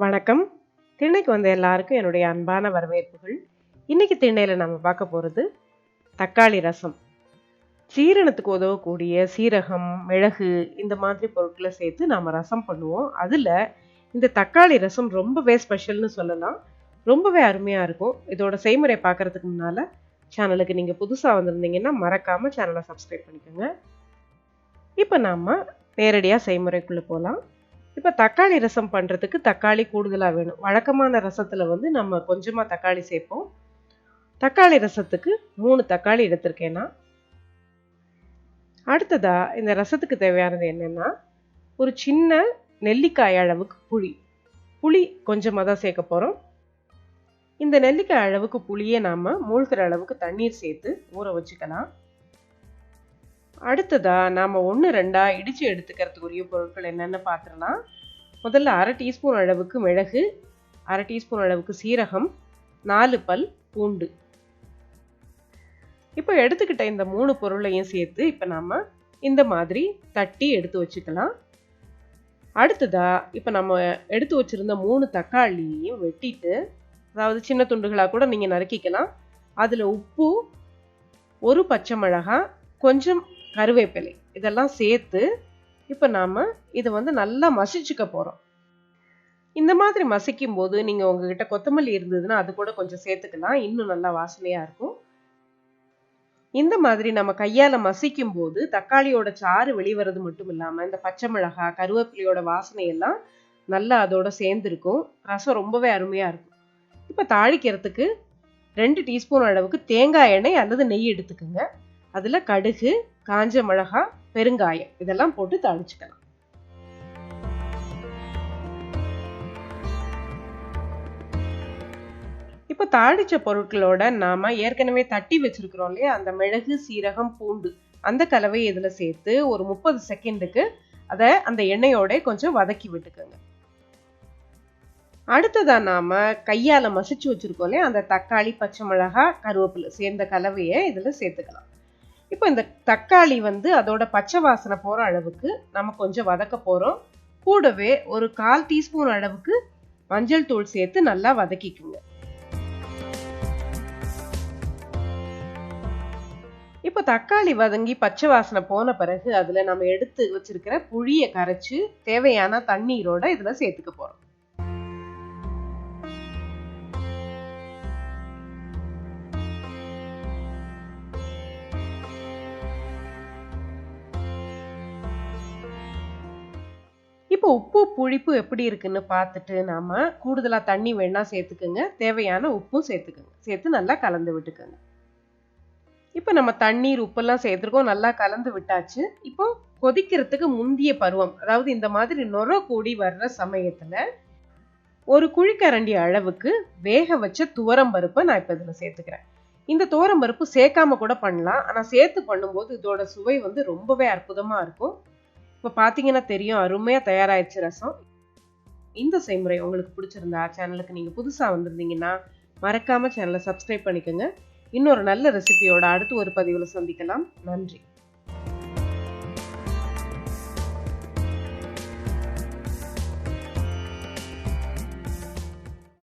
வணக்கம். திண்ணைக்கு வந்த எல்லாருக்கும் என்னுடைய அன்பான வரவேற்புகள். இன்னைக்கு திண்ணையில் நம்ம பார்க்க போகிறது தக்காளி ரசம். சீரணத்துக்கு உதவக்கூடிய சீரகம், மிளகு இந்த மாதிரி பொருட்களை சேர்த்து நாம் ரசம் பண்ணுவோம். அதில் இந்த தக்காளி ரசம் ரொம்பவே ஸ்பெஷல்னு சொல்லலாம். ரொம்பவே அருமையாக இருக்கும். இதோட செய்முறை பார்க்குறதுக்கு முன்னால் சேனலுக்கு நீங்கள் புதுசாக வந்திருந்தீங்கன்னா மறக்காமல் சேனலை சப்ஸ்கிரைப் பண்ணிக்கோங்க. இப்போ நாம் நேரடியாக செய்முறைக்குள்ளே போகலாம். இப்போ தக்காளி ரசம் பண்ணுறதுக்கு தக்காளி கூடுதலாக வேணும். வழக்கமான ரசத்தில் நம்ம கொஞ்சமாக தக்காளி சேர்ப்போம். தக்காளி ரசத்துக்கு 3 தக்காளி எடுத்திருக்கேன்னா. அடுத்ததாக இந்த ரசத்துக்கு தேவையானது என்னென்னா, ஒரு சின்ன நெல்லிக்காய் அளவுக்கு புளி கொஞ்சமாக தான் சேர்க்க போகிறோம். இந்த நெல்லிக்காய் அளவுக்கு புளியை நாம் மூழ்கிற அளவுக்கு தண்ணீர் சேர்த்து ஊற வச்சுக்கலாம். அடுத்ததா நாம் 1-2 இடித்து எடுத்துக்கிறதுக்குரிய பொருட்கள் என்னென்னு பார்த்துடலாம். முதல்ல 1/2 டீஸ்பூன் அளவுக்கு மிளகு, 1/2 டீஸ்பூன் அளவுக்கு சீரகம், 4 பல் பூண்டு. இப்போ எடுத்துக்கிட்ட இந்த 3 பொருளையும் சேர்த்து இப்போ நாம் இந்த மாதிரி தட்டி எடுத்து வச்சுக்கலாம். அடுத்ததா இப்போ நம்ம எடுத்து வச்சுருந்த 3 தக்காளியையும் வெட்டிட்டு, அதாவது சின்ன துண்டுகளாக கூட நீங்கள் நறுக்கிக்கலாம். அதில் உப்பு, 1 பச்சை மிளகாய், கொஞ்சம் கருவேப்பிலை இதெல்லாம் சேர்த்து இப்போ நாம் இதை நல்லா மசிச்சுக்க போகிறோம். இந்த மாதிரி மசிக்கும் போது நீங்கள் உங்ககிட்ட கொத்தமல்லி இருந்ததுன்னா அது கூட கொஞ்சம் சேர்த்துக்கலாம், இன்னும் நல்லா வாசனையாக இருக்கும். இந்த மாதிரி நம்ம கையால் மசிக்கும் போது தக்காளியோட சாறு வெளிவரது மட்டும் இல்லாமல் இந்த பச்சை மிளகாய், கருவேப்பிலையோட வாசனையெல்லாம் நல்லா அதோட சேர்ந்துருக்கும். ரசம் ரொம்பவே அருமையாக இருக்கும். இப்போ தாளிக்கிறதுக்கு 2 டீஸ்பூன் அளவுக்கு தேங்காய் எண்ணெய் அல்லது நெய் எடுத்துக்கோங்க. அதில் கடுகு, காஞ்ச மிளகாய், பெருங்காயம் இதெல்லாம் போட்டு தாளிச்சுக்கலாம். இப்போ தாளிச்ச பொருட்களோட நாம ஏற்கனவே தட்டி வச்சிருக்கிறோம் இல்லையா, அந்த மிளகு, சீரகம், பூண்டு அந்த கலவையை இதில் சேர்த்து ஒரு 30 செகண்டுக்கு அதை அந்த எண்ணெயோட கொஞ்சம் வதக்கி விட்டுக்கோங்க. அடுத்ததா நாம கையால மசிச்சு வச்சிருக்கோம் இல்லையா, அந்த தக்காளி, பச்சை மிளகாய், கருவேப்பிலை சேர்ந்த கலவையை இதில் சேர்த்துக்கலாம். இப்போ இந்த தக்காளி அதோட பச்சை வாசனை போகிற அளவுக்கு நம்ம கொஞ்சம் வதக்க போகிறோம். கூடவே ஒரு 1/4 டீஸ்பூன் அளவுக்கு மஞ்சள் தூள் சேர்த்து நல்லா வதக்கிக்குங்க. இப்போ தக்காளி வதங்கி பச்சை வாசனை போன பிறகு அதில் நம்ம எடுத்து வச்சிருக்கிற புளியை கரைச்சி தேவையான தண்ணீரோட இதில் சேர்த்துக்க போகிறோம். இப்போ உப்பு புளிப்பு எப்படி இருக்குன்னு பார்த்துட்டு நாம கூடுதலாக தண்ணி வேணா சேர்த்துக்கோங்க. தேவையான உப்பும் சேர்த்துக்கோங்க. சேர்த்து நல்லா கலந்து விட்டுக்கோங்க. இப்போ நம்ம தண்ணீர் உப்பெல்லாம் சேர்த்துருக்கோம், நல்லா கலந்து விட்டாச்சு. இப்போ கொதிக்கிறதுக்கு முந்திய பருவம், அதாவது இந்த மாதிரி நொர கூடி வர்ற சமயத்தில் ஒரு குழிக்கரண்டி அளவுக்கு வேக வச்ச துவரம்பருப்பை நான் இப்போ இதில் சேர்த்துக்கிறேன். இந்த துவரம்பருப்பு சேர்க்காம கூட பண்ணலாம், ஆனால் சேர்த்து பண்ணும்போது இதோட சுவை ரொம்பவே அற்புதமாக இருக்கும். இப்போ பார்த்தீங்கன்னா தெரியும், அருமையாக தயாராகிடுச்சு ரசம். இந்த செய்முறை உங்களுக்கு பிடிச்சிருந்தா சேனலுக்கு நீங்கள் புதுசாக வந்திருந்தீங்கன்னா மறக்காமல் சேனலை சப்ஸ்கிரைப் பண்ணிக்கோங்க. இன்னொரு நல்ல ரெசிபியோட அடுத்து ஒரு பதிவில் சந்திக்கலாம். நன்றி.